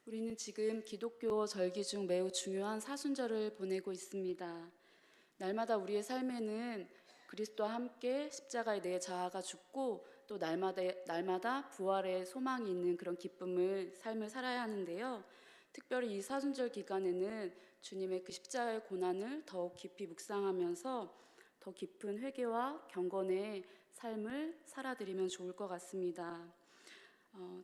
우리는 지금 기독교 절기 중 매우 중요한 사순절을 보내고 있습니다. 날마다 우리의 삶에는 그리스도와 함께 십자가에 내 자아가 죽고 또 날마다 부활의 소망이 있는 그런 삶을 살아야 하는데요. 특별히 이 사순절 기간에는 주님의 그 십자가의 고난을 더욱 깊이 묵상하면서 더 깊은 회개와 경건의 삶을 살아드리면 좋을 것 같습니다.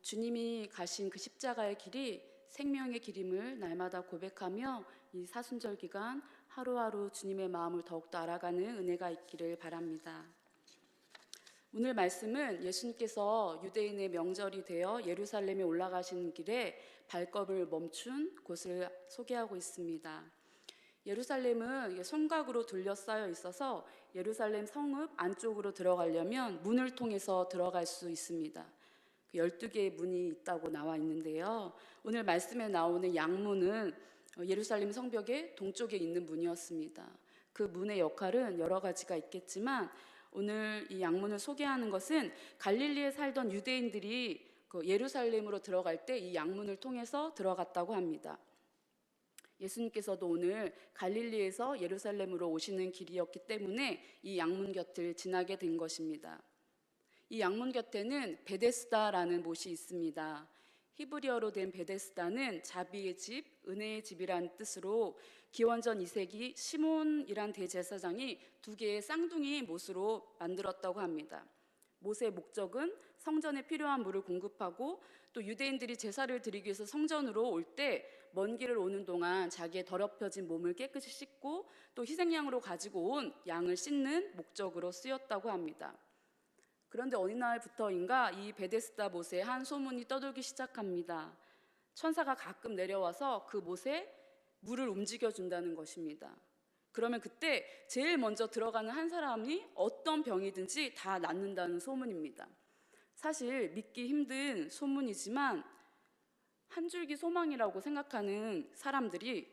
주님이 가신 그 십자가의 길이 생명의 길임을 날마다 고백하며 이 사순절 기간 하루하루 주님의 마음을 더욱더 알아가는 은혜가 있기를 바랍니다. 오늘 말씀은 예수님께서 유대인의 명절이 되어 예루살렘에 올라가시는 길에 발걸음을 멈춘 곳을 소개하고 있습니다. 예루살렘은 성곽으로 둘러싸여 있어서 예루살렘 성읍 안쪽으로 들어가려면 문을 통해서 들어갈 수 있습니다. 12개의 문이 있다고 나와 있는데요. 오늘 말씀에 나오는 양문은 예루살렘 성벽의 동쪽에 있는 문이었습니다. 그 문의 역할은 여러 가지가 있겠지만 오늘 이 양문을 소개하는 것은 갈릴리에 살던 유대인들이 예루살렘으로 들어갈 때 이 양문을 통해서 들어갔다고 합니다. 예수님께서도 오늘 갈릴리에서 예루살렘으로 오시는 길이었기 때문에 이 양문 곁을 지나게 된 것입니다. 이 양문 곁에는 베데스다라는 못이 있습니다. 히브리어로 된 베데스다는 자비의 집, 은혜의 집이란 뜻으로 기원전 2세기 시몬이란 대제사장이 2개의 쌍둥이 못으로 만들었다고 합니다. 못의 목적은 성전에 필요한 물을 공급하고 또 유대인들이 제사를 드리기 위해서 성전으로 올 때 먼 길을 오는 동안 자기의 더럽혀진 몸을 깨끗이 씻고 또 희생양으로 가지고 온 양을 씻는 목적으로 쓰였다고 합니다. 그런데 어느 날부터인가 이 베데스다 못에 한 소문이 떠돌기 시작합니다. 천사가 가끔 내려와서 그 못에 물을 움직여준다는 것입니다. 그러면 그때 제일 먼저 들어가는 한 사람이 어떤 병이든지 다 낫는다는 소문입니다. 사실 믿기 힘든 소문이지만 한 줄기 소망이라고 생각하는 사람들이,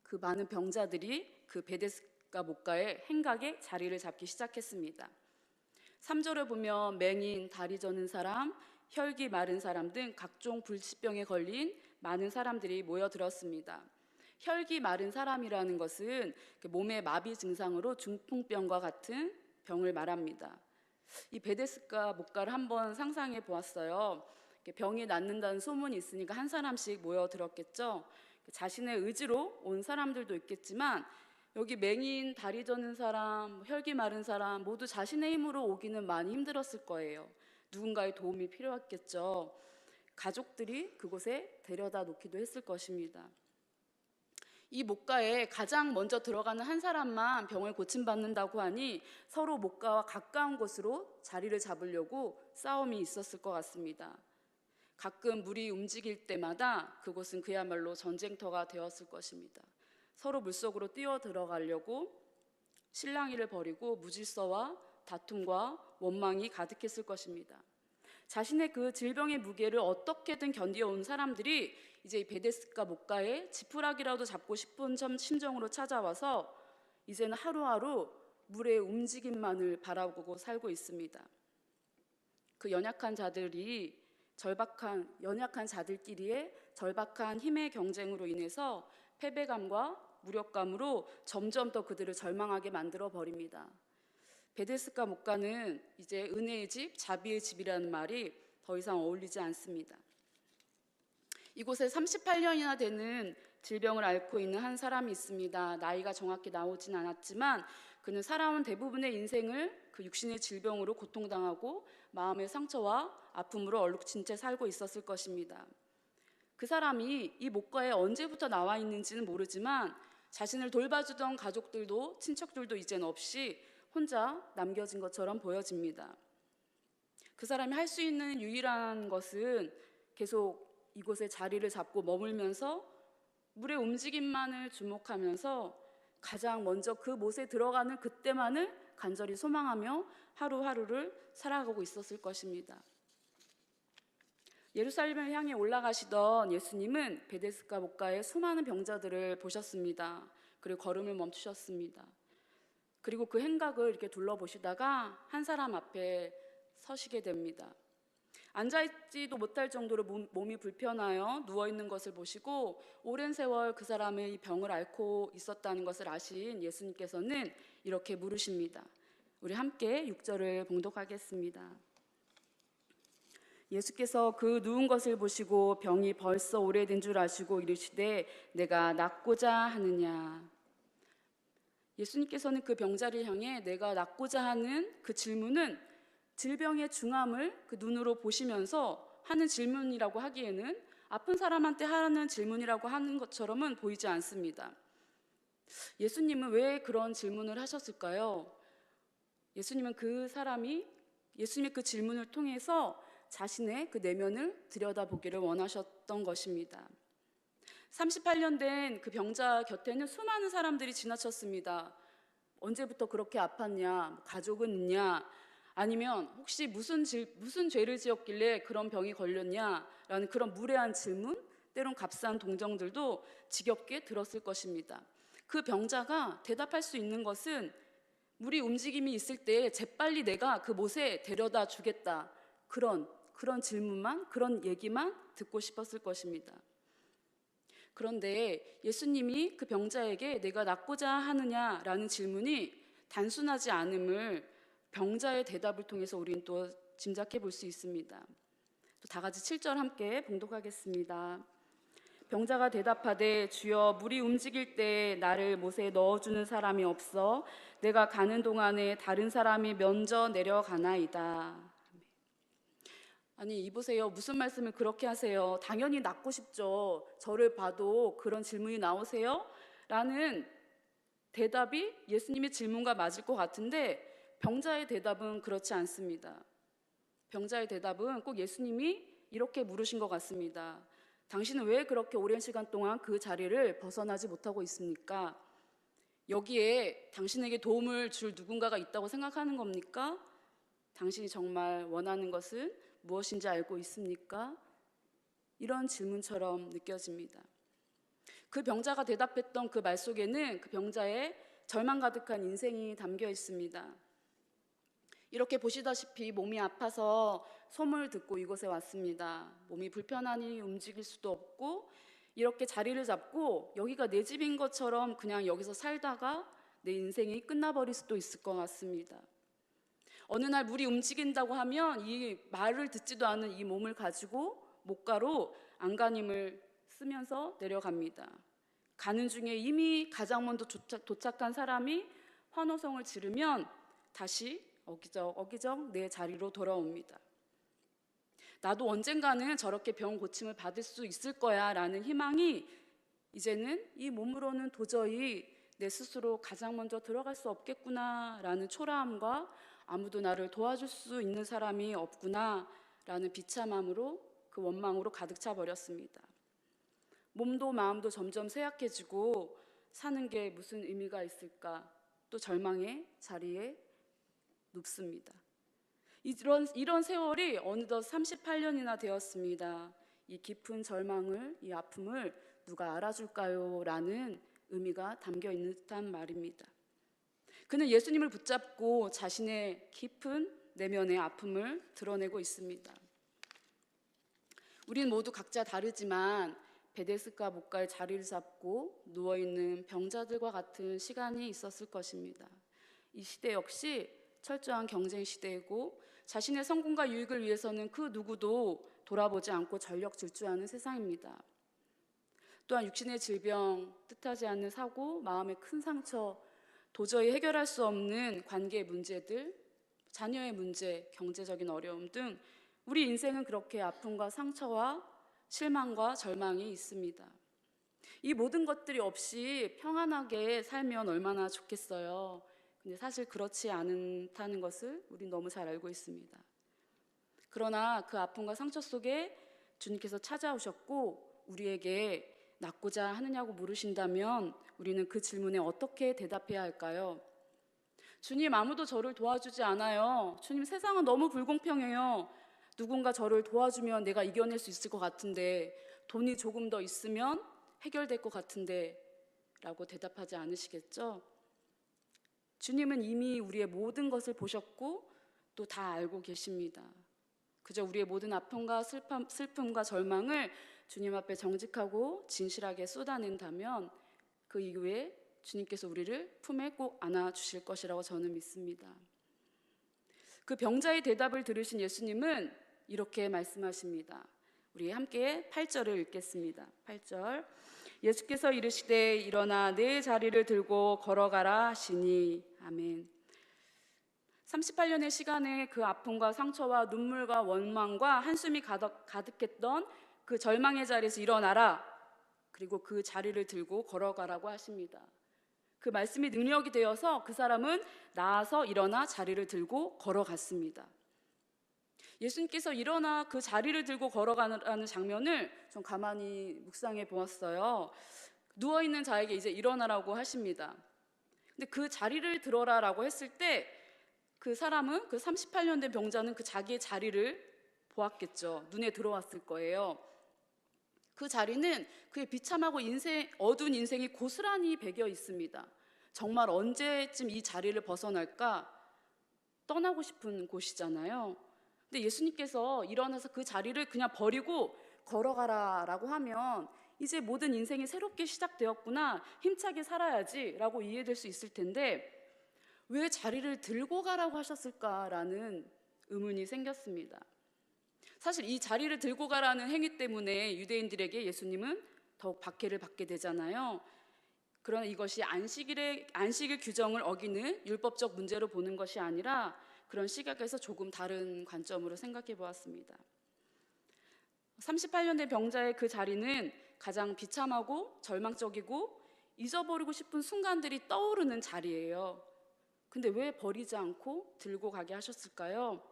그 많은 병자들이 그 베데스다 못가의 행각에 자리를 잡기 시작했습니다. 3절에 보면 맹인, 다리 저는 사람, 혈기 마른 사람 등 각종 불치병에 걸린 많은 사람들이 모여들었습니다. 혈기 마른 사람이라는 것은 몸의 마비 증상으로 중풍병과 같은 병을 말합니다. 이 베데스다 못가를 한번 상상해 보았어요. 병이 낫는다는 소문이 있으니까 한 사람씩 모여들었겠죠. 자신의 의지로 온 사람들도 있겠지만 여기 맹인, 다리 저는 사람, 혈기 마른 사람 모두 자신의 힘으로 오기는 많이 힘들었을 거예요. 누군가의 도움이 필요했겠죠. 가족들이 그곳에 데려다 놓기도 했을 것입니다. 이 목가에 가장 먼저 들어가는 한 사람만 병을 고침받는다고 하니 서로 목가와 가까운 곳으로 자리를 잡으려고 싸움이 있었을 것 같습니다. 가끔 물이 움직일 때마다 그곳은 그야말로 전쟁터가 되었을 것입니다. 서로 물속으로 뛰어 들어가려고 실랑이를 벌이고 무질서와 다툼과 원망이 가득했을 것입니다. 자신의 그 질병의 무게를 어떻게든 견뎌온 사람들이 이제 베데스다 못가에 지푸라기라도 잡고 싶은 심정으로 찾아와서 이제는 하루하루 물의 움직임만을 바라보고 살고 있습니다. 그 연약한 자들끼리의 절박한 힘의 경쟁으로 인해서 패배감과 무력감으로 점점 더 그들을 절망하게 만들어 버립니다. 베데스다 못가는 이제 은혜의 집, 자비의 집이라는 말이 더 이상 어울리지 않습니다. 이곳에 38년이나 되는 질병을 앓고 있는 한 사람이 있습니다. 나이가 정확히 나오진 않았지만 그는 살아온 대부분의 인생을 그 육신의 질병으로 고통당하고 마음의 상처와 아픔으로 얼룩진 채 살고 있었을 것입니다. 그 사람이 이 목가에 언제부터 나와 있는지는 모르지만 자신을 돌봐주던 가족들도 친척들도 이젠 없이 혼자 남겨진 것처럼 보여집니다. 그 사람이 할 수 있는 유일한 것은 계속 이곳에 자리를 잡고 머물면서 물의 움직임만을 주목하면서 가장 먼저 그 못에 들어가는 그때만을 간절히 소망하며 하루하루를 살아가고 있었을 것입니다. 예루살렘을 향해 올라가시던 예수님은 베데스다 못가의 수많은 병자들을 보셨습니다. 그리고 걸음을 멈추셨습니다. 그리고 그 행각을 이렇게 둘러보시다가 한 사람 앞에 서시게 됩니다. 앉아있지도 못할 정도로 몸이 불편하여 누워있는 것을 보시고 오랜 세월 그 사람의 병을 앓고 있었다는 것을 아신 예수님께서는 이렇게 물으십니다. 우리 함께 6절을 봉독하겠습니다. 예수께서 그 누운 것을 보시고 병이 벌써 오래된 줄 아시고 이르시되 내가 낫고자 하느냐. 예수님께서는 그 병자를 향해 내가 낫고자 하는 그 질문은 질병의 중함을 그 눈으로 보시면서 하는 질문이라고 하기에는 아픈 사람한테 하는 질문이라고 하는 것처럼은 보이지 않습니다. 예수님은 왜 그런 질문을 하셨을까요? 예수님은 예수님의 그 질문을 통해서 자신의 그 내면을 들여다보기를 원하셨던 것입니다. 38년 된 그 병자 곁에는 수많은 사람들이 지나쳤습니다. 언제부터 그렇게 아팠냐? 가족은 있냐? 아니면 혹시 무슨 죄를 지었길래 그런 병이 걸렸냐? 라는 그런 무례한 질문, 때론 값싼 동정들도 지겹게 들었을 것입니다. 그 병자가 대답할 수 있는 것은 물이 움직임이 있을 때 재빨리 내가 그 못에 데려다 주겠다. 그런 질문만, 그런 얘기만 듣고 싶었을 것입니다. 그런데 예수님이 그 병자에게 내가 낫고자 하느냐라는 질문이 단순하지 않음을 병자의 대답을 통해서 우리는 또 짐작해 볼 수 있습니다. 또 다 같이 7절 함께 봉독하겠습니다. 병자가 대답하되 주여 물이 움직일 때 나를 못에 넣어주는 사람이 없어 내가 가는 동안에 다른 사람이 먼저 내려가나이다. 아니 이보세요. 무슨 말씀을 그렇게 하세요? 당연히 낫고 싶죠. 저를 봐도 그런 질문이 나오세요? 라는 대답이 예수님의 질문과 맞을 것 같은데 병자의 대답은 그렇지 않습니다. 병자의 대답은 꼭 예수님이 이렇게 물으신 것 같습니다. 당신은 왜 그렇게 오랜 시간 동안 그 자리를 벗어나지 못하고 있습니까? 여기에 당신에게 도움을 줄 누군가가 있다고 생각하는 겁니까? 당신이 정말 원하는 것은 무엇인지 알고 있습니까? 이런 질문처럼 느껴집니다. 그 병자가 대답했던 그 말 속에는 그 병자의 절망 가득한 인생이 담겨 있습니다. 이렇게 보시다시피 몸이 아파서 소문을 듣고 이곳에 왔습니다. 몸이 불편하니 움직일 수도 없고 이렇게 자리를 잡고 여기가 내 집인 것처럼 그냥 여기서 살다가 내 인생이 끝나버릴 수도 있을 것 같습니다. 어느 날 물이 움직인다고 하면 이 말을 듣지도 않은 이 몸을 가지고 목가로 안간힘을 쓰면서 내려갑니다. 가는 중에 이미 가장 먼저 도착한 사람이 환호성을 지르면 다시 어기적 내 자리로 돌아옵니다. 나도 언젠가는 저렇게 병 고침을 받을 수 있을 거야 라는 희망이 이제는 이 몸으로는 도저히 내 스스로 가장 먼저 들어갈 수 없겠구나 라는 초라함과 아무도 나를 도와줄 수 있는 사람이 없구나 라는 비참함으로 그 원망으로 가득 차 버렸습니다. 몸도 마음도 점점 쇠약해지고 사는 게 무슨 의미가 있을까? 또 절망의 자리에 눕습니다. 이런 세월이 어느덧 38년이나 되었습니다. 이 깊은 절망을, 이 아픔을 누가 알아줄까요? 라는 의미가 담겨 있는 듯한 말입니다. 그는 예수님을 붙잡고 자신의 깊은 내면의 아픔을 드러내고 있습니다. 우리는 모두 각자 다르지만 베데스다 목가에 자리를 잡고 누워있는 병자들과 같은 시간이 있었을 것입니다. 이 시대 역시 철저한 경쟁 시대이고 자신의 성공과 유익을 위해서는 그 누구도 돌아보지 않고 전력 질주하는 세상입니다. 또한 육신의 질병, 뜻하지 않는 사고, 마음의 큰 상처, 도저히 해결할 수 없는 관계 문제들, 자녀의 문제, 경제적인 어려움 등 우리 인생은 그렇게 아픔과 상처와 실망과 절망이 있습니다. 이 모든 것들이 없이 평안하게 살면 얼마나 좋겠어요. 근데 사실 그렇지 않다는 것을 우린 너무 잘 알고 있습니다. 그러나 그 아픔과 상처 속에 주님께서 찾아오셨고 우리에게 낫고자 하느냐고 물으신다면 우리는 그 질문에 어떻게 대답해야 할까요? 주님, 아무도 저를 도와주지 않아요. 주님, 세상은 너무 불공평해요. 누군가 저를 도와주면 내가 이겨낼 수 있을 것 같은데, 돈이 조금 더 있으면 해결될 것 같은데 라고 대답하지 않으시겠죠? 주님은 이미 우리의 모든 것을 보셨고 또 다 알고 계십니다. 그저 우리의 모든 아픔과 슬픔과 절망을 주님 앞에 정직하고 진실하게 쏟아낸다면 그 이후에 주님께서 우리를 품에 꼭 안아주실 것이라고 저는 믿습니다. 그 병자의 대답을 들으신 예수님은 이렇게 말씀하십니다. 우리 함께 8절을 읽겠습니다. 8절. 예수께서 이르시되 일어나 내 자리를 들고 걸어가라 하시니. 아멘. 38년의 시간에 그 아픔과 상처와 눈물과 원망과 한숨이 가득했던 그 절망의 자리에서 일어나라, 그리고 그 자리를 들고 걸어가라고 하십니다. 그 말씀이 능력이 되어서 그 사람은 나아서 일어나 자리를 들고 걸어갔습니다. 예수님께서 일어나 그 자리를 들고 걸어가는 장면을 좀 가만히 묵상해 보았어요. 누워있는 자에게 이제 일어나라고 하십니다. 근데 그 자리를 들어라라고 했을 때 그 사람은, 그 38년 된 병자는 그 자기의 자리를 보았겠죠. 눈에 들어왔을 거예요. 그 자리는 그의 비참하고 어두운 인생이 고스란히 배겨 있습니다. 정말 언제쯤 이 자리를 벗어날까 떠나고 싶은 곳이잖아요. 근데 예수님께서 일어나서 그 자리를 그냥 버리고 걸어가라라고 하면 이제 모든 인생이 새롭게 시작되었구나, 힘차게 살아야지 라고 이해될 수 있을 텐데 왜 자리를 들고 가라고 하셨을까라는 의문이 생겼습니다. 사실 이 자리를 들고 가라는 행위 때문에 유대인들에게 예수님은 더욱 박해를 받게 되잖아요. 그러나 이것이 안식일 규정을 어기는 율법적 문제로 보는 것이 아니라 그런 시각에서 조금 다른 관점으로 생각해 보았습니다. 38년 된 병자의 그 자리는 가장 비참하고 절망적이고 잊어버리고 싶은 순간들이 떠오르는 자리예요. 근데 왜 버리지 않고 들고 가게 하셨을까요?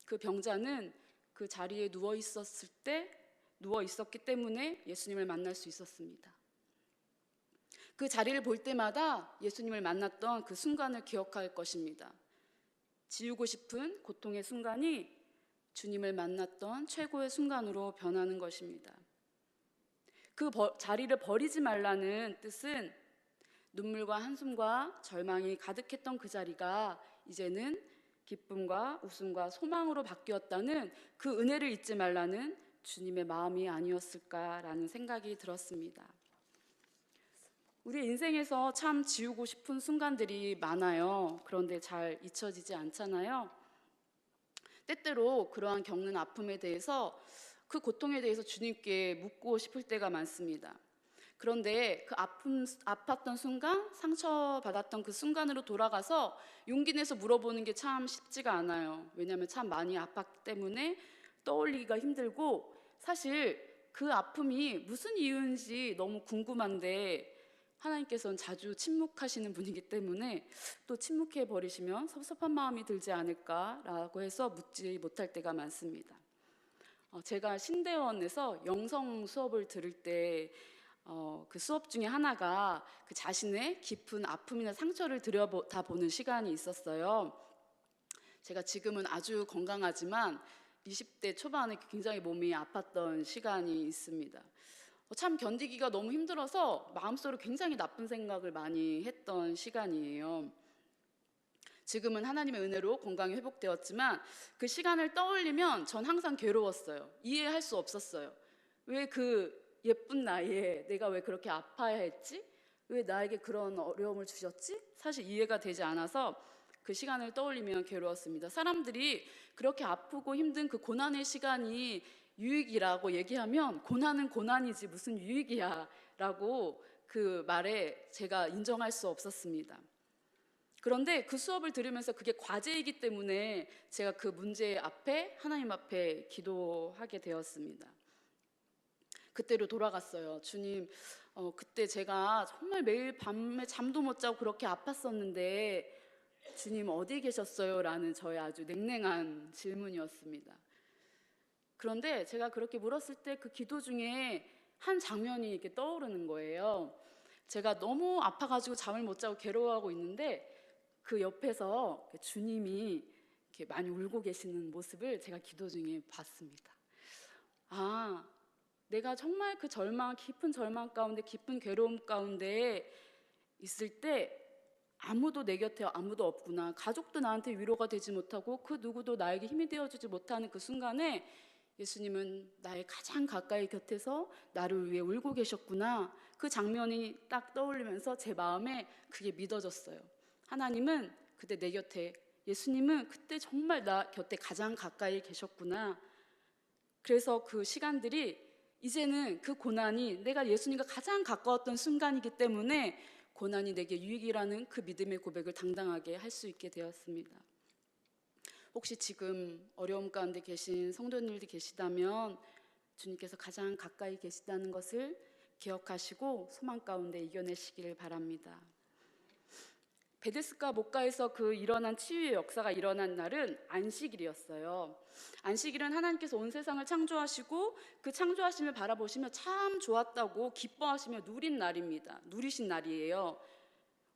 그 병자는 그 자리에 누워 있었기 때문에 예수님을 만날 수 있었습니다. 그 자리를 볼 때마다 예수님을 만났던 그 순간을 기억할 것입니다. 지우고 싶은 고통의 순간이 주님을 만났던 최고의 순간으로 변하는 것입니다. 그 자리를 버리지 말라는 뜻은 눈물과 한숨과 절망이 가득했던 그 자리가 이제는 기쁨과 웃음과 소망으로 바뀌었다는 그 은혜를 잊지 말라는 주님의 마음이 아니었을까라는 생각이 들었습니다. 우리 인생에서 참 지우고 싶은 순간들이 많아요. 그런데 잘 잊혀지지 않잖아요. 때때로 그러한 겪는 아픔에 대해서, 그 고통에 대해서 주님께 묻고 싶을 때가 많습니다. 그런데 그 아팠던 순간, 상처받았던 그 순간으로 돌아가서 용기 내서 물어보는 게 참 쉽지가 않아요. 왜냐하면 참 많이 아팠기 때문에 떠올리기가 힘들고, 사실 그 아픔이 무슨 이유인지 너무 궁금한데 하나님께서는 자주 침묵하시는 분이기 때문에 또 침묵해 버리시면 섭섭한 마음이 들지 않을까라고 해서 묻지 못할 때가 많습니다. 제가 신대원에서 영성 수업을 들을 때 그 수업 중에 하나가 그 자신의 깊은 아픔이나 상처를 들여다보는 시간이 있었어요. 제가 지금은 아주 건강하지만 20대 초반에 굉장히 몸이 아팠던 시간이 있습니다. 참 견디기가 너무 힘들어서 마음속으로 굉장히 나쁜 생각을 많이 했던 시간이에요. 지금은 하나님의 은혜로 건강이 회복되었지만 그 시간을 떠올리면 전 항상 괴로웠어요. 이해할 수 없었어요. 왜 그 예쁜 나이에 내가 왜 그렇게 아파야 했지? 왜 나에게 그런 어려움을 주셨지? 사실 이해가 되지 않아서 그 시간을 떠올리면 괴로웠습니다. 사람들이 그렇게 아프고 힘든 그 고난의 시간이 유익이라고 얘기하면 고난은 고난이지 무슨 유익이야 라고 그 말에 제가 인정할 수 없었습니다. 그런데 그 수업을 들으면서 그게 과제이기 때문에 제가 그 문제 앞에 하나님 앞에 기도하게 되었습니다. 그때로 돌아갔어요. 주님, 그때 제가 정말 매일 밤에 잠도 못 자고 그렇게 아팠었는데 주님 어디 계셨어요? 라는 저의 아주 냉랭한 질문이었습니다. 그런데 제가 그렇게 물었을 때 그 기도 중에 한 장면이 이렇게 떠오르는 거예요. 제가 너무 아파가지고 잠을 못 자고 괴로워하고 있는데 그 옆에서 주님이 이렇게 많이 울고 계시는 모습을 제가 기도 중에 봤습니다. 내가 정말 그 깊은 절망 가운데, 깊은 괴로움 가운데 있을 때 아무도 내 곁에 아무도 없구나. 가족도 나한테 위로가 되지 못하고 그 누구도 나에게 힘이 되어주지 못하는 그 순간에 예수님은 나의 가장 가까이 곁에서 나를 위해 울고 계셨구나. 그 장면이 딱 떠올리면서 제 마음에 그게 믿어졌어요. 하나님은 그때 내 곁에, 예수님은 그때 정말 나 곁에 가장 가까이 계셨구나. 그래서 그 시간들이 이제는 그 고난이 내가 예수님과 가장 가까웠던 순간이기 때문에 고난이 내게 유익이라는 그 믿음의 고백을 당당하게 할 수 있게 되었습니다. 혹시 지금 어려움 가운데 계신 성도님들이 계시다면 주님께서 가장 가까이 계시다는 것을 기억하시고 소망 가운데 이겨내시기를 바랍니다. 베데스다 목가에서 그 일어난 치유의 역사가 일어난 날은 안식일이었어요. 안식일은 하나님께서 온 세상을 창조하시고 그 창조하심을 바라보시며 참 좋았다고 기뻐하시며 누리신 날이에요.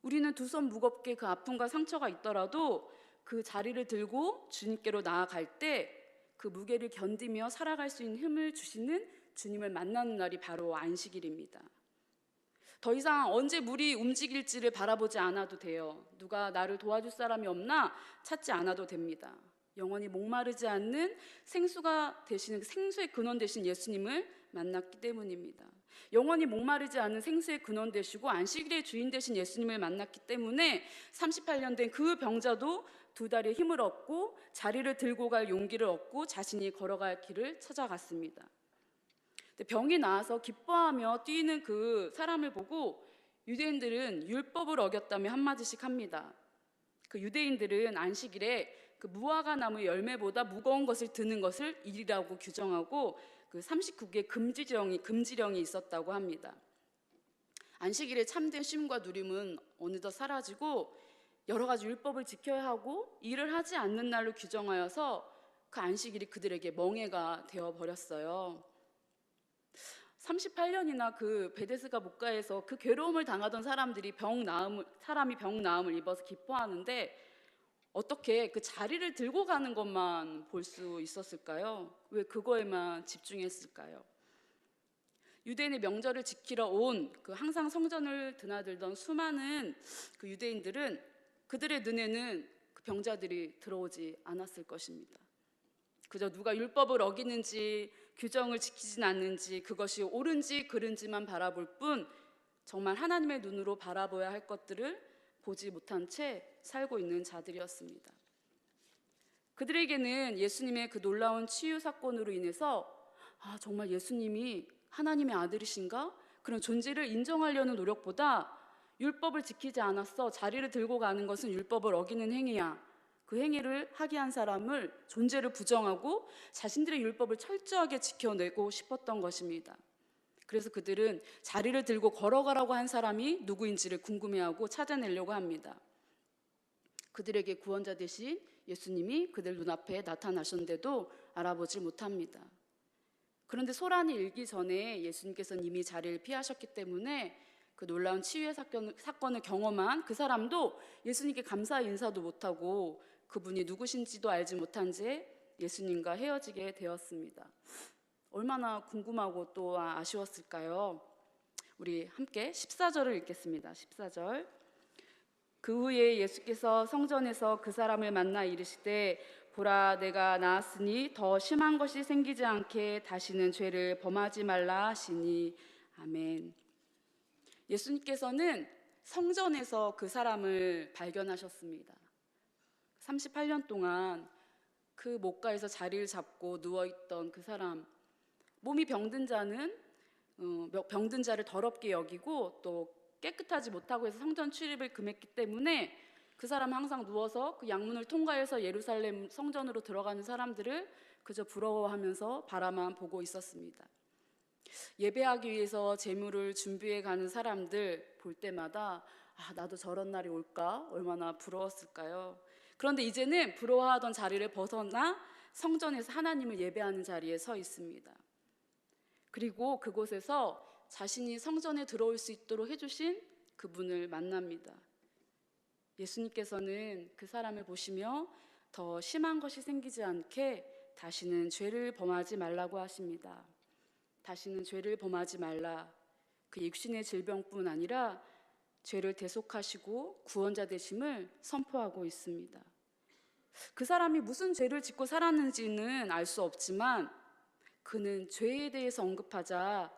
우리는 두 손 무겁게 그 아픔과 상처가 있더라도 그 자리를 들고 주님께로 나아갈 때 그 무게를 견디며 살아갈 수 있는 힘을 주시는 주님을 만나는 날이 바로 안식일입니다. 더 이상 언제 물이 움직일지를 바라보지 않아도 돼요. 누가 나를 도와줄 사람이 없나 찾지 않아도 됩니다. 영원히 목마르지 않는 생수가 되시는, 생수의 근원 되신 예수님을 만났기 때문입니다. 영원히 목마르지 않은 생수의 근원 되시고 안식일의 주인 되신 예수님을 만났기 때문에 38년 된 그 병자도 두 다리에 힘을 얻고 자리를 들고 갈 용기를 얻고 자신이 걸어갈 길을 찾아갔습니다. 병이 나아서 기뻐하며 뛰는 그 사람을 보고 유대인들은 율법을 어겼다며 한마디씩 합니다. 그 유대인들은 안식일에 그 무화과 나무 열매보다 무거운 것을 드는 것을 일이라고 규정하고 그 39개의 금지령이 있었다고 합니다. 안식일의 참된 쉼과 누림은 어느덧 사라지고 여러 가지 율법을 지켜야 하고 일을 하지 않는 날로 규정하여서 그 안식일이 그들에게 멍해가 되어버렸어요. 38년이나 그 베데스다 목가에서 그 괴로움을 당하던 사람이 병 나음을 입어서 기뻐하는데 어떻게 그 자리를 들고 가는 것만 볼 수 있었을까요? 왜 그거에만 집중했을까요? 유대인의 명절을 지키러 온 그 항상 성전을 드나들던 수많은 그 유대인들은 그들의 눈에는 그 병자들이 들어오지 않았을 것입니다. 그저 누가 율법을 어기는지 규정을 지키진 않는지 그것이 옳은지 그른지만 바라볼 뿐 정말 하나님의 눈으로 바라봐야 할 것들을 보지 못한 채 살고 있는 자들이었습니다. 그들에게는 예수님의 그 놀라운 치유 사건으로 인해서 정말 예수님이 하나님의 아들이신가? 그런 존재를 인정하려는 노력보다 율법을 지키지 않았어 자리를 들고 가는 것은 율법을 어기는 행위야. 그 행위를 하게 한 사람을 존재를 부정하고 자신들의 율법을 철저하게 지켜내고 싶었던 것입니다. 그래서 그들은 자리를 들고 걸어가라고 한 사람이 누구인지를 궁금해하고 찾아내려고 합니다. 그들에게 구원자 되신 예수님이 그들 눈앞에 나타나셨는데도 알아보지 못합니다. 그런데 소란이 일기 전에 예수님께서는 이미 자리를 피하셨기 때문에 그 놀라운 치유의 사건을 경험한 그 사람도 예수님께 감사 인사도 못하고 그분이 누구신지도 알지 못한 채 예수님과 헤어지게 되었습니다. 얼마나 궁금하고 또 아쉬웠을까요? 우리 함께 14절을 읽겠습니다. 14절. 그 후에 예수께서 성전에서 그 사람을 만나 이르시되 보라 내가 나았으니 더 심한 것이 생기지 않게 다시는 죄를 범하지 말라 하시니 아멘. 예수님께서는 성전에서 그 사람을 발견하셨습니다. 38년 동안 그 목가에서 자리를 잡고 누워있던 그 사람, 몸이 병든 자는 병든 자를 더럽게 여기고 또 깨끗하지 못하고 해서 성전 출입을 금했기 때문에 그 사람은 항상 누워서 그 양문을 통과해서 예루살렘 성전으로 들어가는 사람들을 그저 부러워하면서 바라만 보고 있었습니다. 예배하기 위해서 제물을 준비해 가는 사람들 볼 때마다 나도 저런 날이 올까? 얼마나 부러웠을까요? 그런데 이제는 부러워하던 자리를 벗어나 성전에서 하나님을 예배하는 자리에 서 있습니다. 그리고 그곳에서 자신이 성전에 들어올 수 있도록 해주신 그분을 만납니다. 예수님께서는 그 사람을 보시며 더 심한 것이 생기지 않게 다시는 죄를 범하지 말라고 하십니다. 다시는 죄를 범하지 말라. 그 육신의 질병뿐 아니라 죄를 대속하시고 구원자 되심을 선포하고 있습니다. 그 사람이 무슨 죄를 짓고 살았는지는 알 수 없지만 그는 죄에 대해서 언급하자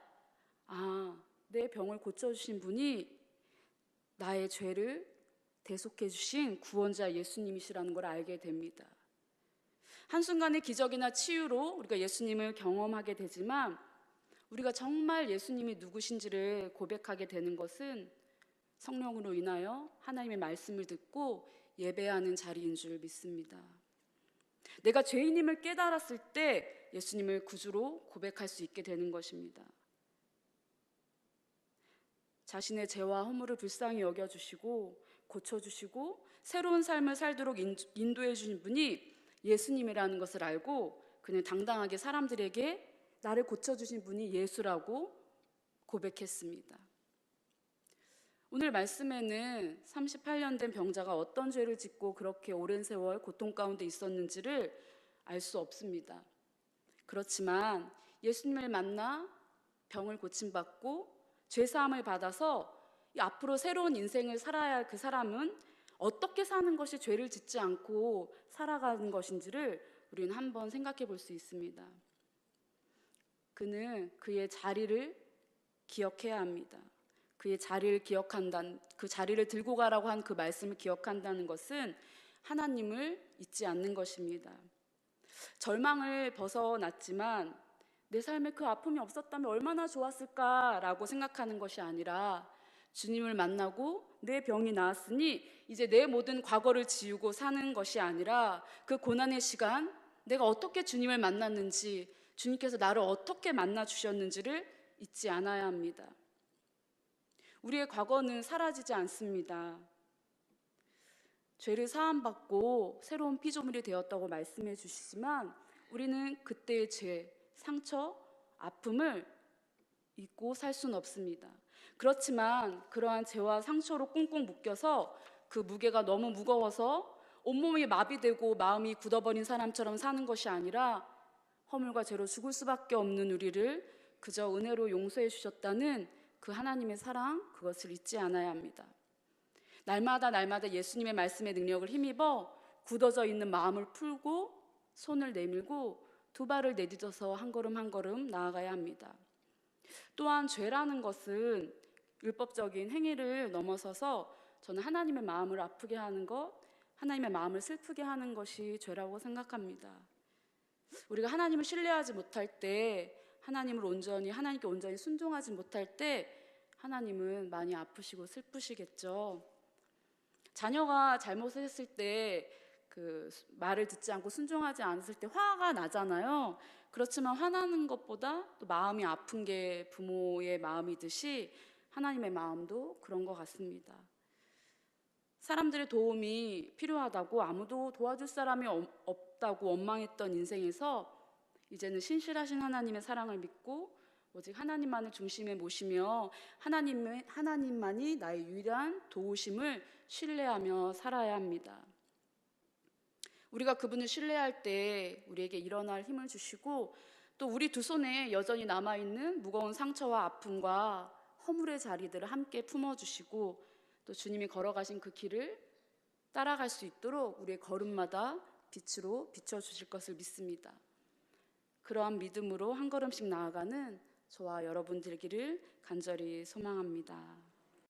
내 병을 고쳐주신 분이 나의 죄를 대속해 주신 구원자 예수님이시라는 걸 알게 됩니다. 한순간의 기적이나 치유로 우리가 예수님을 경험하게 되지만 우리가 정말 예수님이 누구신지를 고백하게 되는 것은 성령으로 인하여 하나님의 말씀을 듣고 예배하는 자리인 줄 믿습니다. 내가 죄인임을 깨달았을 때 예수님을 구주로 고백할 수 있게 되는 것입니다. 자신의 죄와 허물을 불쌍히 여겨주시고 고쳐주시고 새로운 삶을 살도록 인도해 주신 분이 예수님이라는 것을 알고 그는 당당하게 사람들에게 나를 고쳐주신 분이 예수라고 고백했습니다. 오늘 말씀에는 38년 된 병자가 어떤 죄를 짓고 그렇게 오랜 세월 고통 가운데 있었는지를 알 수 없습니다. 그렇지만 예수님을 만나 병을 고침받고 죄사함을 받아서 앞으로 새로운 인생을 살아야 할 그 사람은 어떻게 사는 것이 죄를 짓지 않고 살아가는 것인지를 우리는 한번 생각해 볼 수 있습니다. 그는 그의 자리를 기억해야 합니다. 그의 자리를 기억한다는, 그 자리를 들고 가라고 한 그 말씀을 기억한다는 것은 하나님을 잊지 않는 것입니다. 절망을 벗어났지만 내 삶에 그 아픔이 없었다면 얼마나 좋았을까라고 생각하는 것이 아니라 주님을 만나고 내 병이 나았으니 이제 내 모든 과거를 지우고 사는 것이 아니라 그 고난의 시간, 내가 어떻게 주님을 만났는지, 주님께서 나를 어떻게 만나 주셨는지를 잊지 않아야 합니다. 우리의 과거는 사라지지 않습니다. 죄를 사함받고 새로운 피조물이 되었다고 말씀해 주시지만 우리는 그때의 죄, 상처, 아픔을 잊고 살 수는 없습니다. 그렇지만 그러한 죄와 상처로 꽁꽁 묶여서 그 무게가 너무 무거워서 온몸이 마비되고 마음이 굳어버린 사람처럼 사는 것이 아니라 허물과 죄로 죽을 수밖에 없는 우리를 그저 은혜로 용서해 주셨다는 그 하나님의 사랑, 그것을 잊지 않아야 합니다. 날마다 예수님의 말씀의 능력을 힘입어 굳어져 있는 마음을 풀고 손을 내밀고 두 발을 내딛어서 한 걸음 한 걸음 나아가야 합니다. 또한 죄라는 것은 율법적인 행위를 넘어서서 저는 하나님의 마음을 아프게 하는 것, 하나님의 마음을 슬프게 하는 것이 죄라고 생각합니다. 우리가 하나님을 신뢰하지 못할 때, 하나님께 온전히 순종하지 못할 때 하나님은 많이 아프시고 슬프시겠죠. 자녀가 잘못을 했을 때 그 말을 듣지 않고 순종하지 않았을 때 화가 나잖아요. 그렇지만 화나는 것보다 또 마음이 아픈 게 부모의 마음이듯이 하나님의 마음도 그런 것 같습니다. 사람들의 도움이 필요하다고 아무도 도와줄 사람이 없다고 원망했던 인생에서 이제는 신실하신 하나님의 사랑을 믿고 오직 하나님만을 중심에 모시며 하나님만이 나의 유일한 도우심을 신뢰하며 살아야 합니다. 우리가 그분을 신뢰할 때 우리에게 일어날 힘을 주시고 또 우리 두 손에 여전히 남아있는 무거운 상처와 아픔과 허물의 자리들을 함께 품어주시고 또 주님이 걸어가신 그 길을 따라갈 수 있도록 우리의 걸음마다 빛으로 비춰주실 것을 믿습니다. 그러한 믿음으로 한 걸음씩 나아가는 저와 여러분 되기를 간절히 소망합니다.